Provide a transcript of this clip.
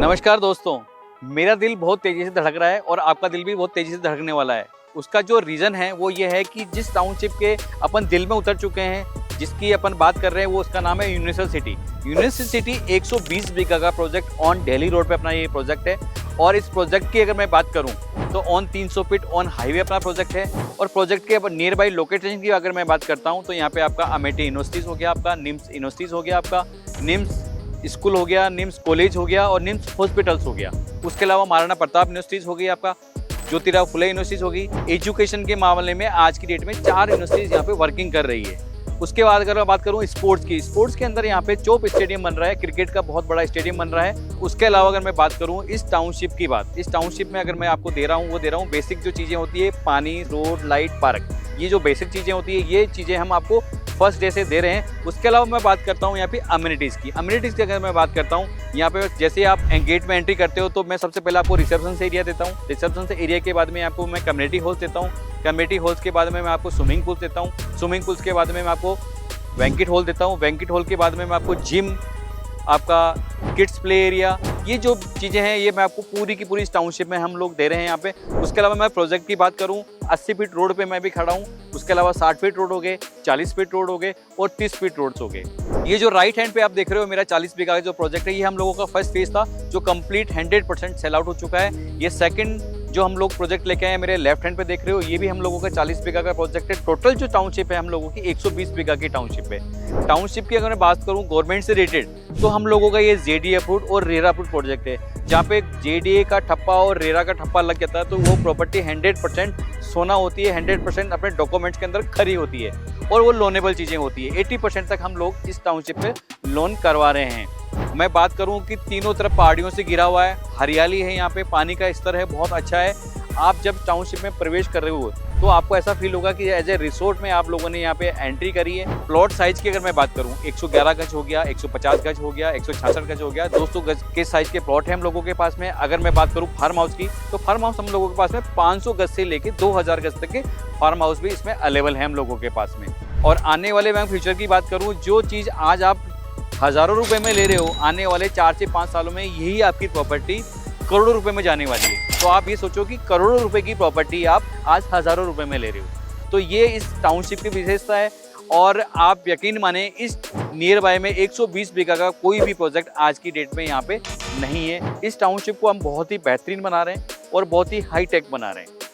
नमस्कार दोस्तों, मेरा दिल बहुत तेज़ी से धड़क रहा है और आपका दिल भी बहुत तेज़ी से धड़कने वाला है। उसका जो रीज़न है वो ये है कि जिस टाउनशिप के अपन दिल में उतर चुके हैं, जिसकी अपन बात कर रहे हैं, वो उसका नाम है यूनिवर्सल सिटी। यूनिवर्सल सिटी 120 बीघा का प्रोजेक्ट ऑन दिल्ली रोड पे अपना ये प्रोजेक्ट है। और इस प्रोजेक्ट की अगर मैं बात करूँ तो ऑन 300 फीट ऑन हाईवे अपना प्रोजेक्ट है। और प्रोजेक्ट के नियर बाई लोकेशन की अगर मैं बात करता हूँ तो यहाँ पे आपका अमेठी यूनिवर्सिटीज़ हो गया, आपका निम्स यूनिवर्सिटीज़ हो गया, आपका निम्स स्कूल हो गया, निम्स कॉलेज हो गया और निम्स हॉस्पिटल्स हो गया। उसके अलावा महाराणा प्रताप यूनिवर्सिटीज़ हो गई, आपका ज्योतिराव फुले यूनिवर्सिटीज़ हो गई। एजुकेशन के मामले में आज की डेट में 4 यूनिवर्सिटीज़ यहाँ पे वर्किंग कर रही है। उसके बाद अगर मैं बात करूँ स्पोर्ट्स की, स्पोर्ट्स के अंदर यहाँ पे चोप स्टेडियम बन रहा है, क्रिकेट का बहुत बड़ा स्टेडियम बन रहा है। उसके अलावा अगर मैं बात करूँ इस टाउनशिप की बात, इस टाउनशिप में अगर मैं आपको दे रहा हूँ वो दे रहा हूँ बेसिक जो चीज़ें होती है, पानी, रोड, लाइट, पार्क, ये जो बेसिक चीज़ें होती है ये चीज़ें हम आपको फर्स्ट डे से दे रहे हैं। उसके अलावा मैं बात करता हूँ यहाँ पे अम्यूनिटीज़ की। अम्यूनिटीज़ की अगर मैं बात करता हूँ, यहाँ पे जैसे आप गेट में एंट्री करते हो तो मैं सबसे पहले आपको रिसेप्शन से एरिया देता हूँ। रिसेप्शन से एरिया के बाद में आपको मैं कम्युनिटी हॉल्स देता हूँ। कम्युनिटी हॉल्स के बाद में मैं आपको स्विमिंग पूल देता हूँ। स्विमिंग पूल्स के बाद में मैं आपको बैंक्वेट हॉल देता हूँ। बैंक्वेट हॉल के बाद में मैं आपको जिम, आपका किड्स प्ले एरिया, ये जो चीज़ें हैं ये मैं आपको पूरी की पूरी इस टाउनशिप में हम लोग दे रहे हैं यहाँ पे। उसके अलावा मैं प्रोजेक्ट की बात करूँ, 80 फीट रोड पे मैं भी खड़ा हूँ। उसके अलावा 60 फीट रोड हो गए, 40 फीट रोड हो गए और 30 फीट रोड्स हो गए। ये जो राइट हैंड पे आप देख रहे हो मेरा 40 बीघा का जो प्रोजेक्ट है, ये हम लोगों का फर्स्ट फेज था जो कंप्लीट 100% सेल आउट हो चुका है। ये सेकंड जो हम लोग प्रोजेक्ट लेके आए हैं मेरे लेफ्ट हैंड पे देख रहे हो, ये भी हम लोगों का 40 बीघा का प्रोजेक्ट है। टोटल जो टाउनशिप है हम लोगों की 120 बीघा की टाउनशिप है। टाउनशिप की अगर मैं बात करूँ गवर्नमेंट से रिलेटेड, तो हम लोगों का ये जेडीए अप्रूव्ड और रेरा अप्रूव्ड प्रोजेक्ट है। जहाँ पे जेडीए का ठप्पा और रेरा का ठप्पा लग जाता है तो वो प्रॉपर्टी 100% सोना होती है, 100% अपने डॉक्यूमेंट्स के अंदर खरी होती है और वो लोनेबल चीज़ें होती है। 80% तक हम लोग इस टाउनशिप पे लोन करवा रहे हैं। मैं बात करूं कि तीनों तरफ पहाड़ियों से घिरा हुआ है, हरियाली है, यहाँ पे पानी का स्तर है बहुत अच्छा है। आप जब टाउनशिप में प्रवेश कर रहे हो तो आपको ऐसा फील होगा कि एज ए रिसोर्ट में आप लोगों ने यहाँ पे एंट्री करी है। प्लॉट साइज की अगर मैं बात करूँ 111 गज हो गया, 150 गज हो गया, 166 गज हो गया, 200 गज के साइज के प्लॉट है हम लोगों के पास में। अगर मैं बात करूँ फार्म हाउस की तो फार्म हाउस हम लोगों के पास में 500 गज से लेके 2000 गज तक के फार्म हाउस भी इसमें अवेलेबल है हम लोगों के पास में। और आने वाले मैं फ्यूचर की बात करूँ, जो चीज़ आज आप हज़ारों रुपए में ले रहे हो, आने वाले 4 से 5 सालों में यही आपकी प्रॉपर्टी करोड़ों रुपए में जाने वाली है। तो आप ये सोचो कि करोड़ों रुपए की प्रॉपर्टी आप आज हज़ारों रुपए में ले रहे हो। तो ये इस टाउनशिप की विशेषता है। और आप यकीन माने इस नियर बाय में 120 बीघा का कोई भी प्रोजेक्ट आज की डेट में यहाँ पे नहीं है। इस टाउनशिप को हम बहुत ही बेहतरीन बना रहे हैं और बहुत ही हाई टेक बना रहे हैं।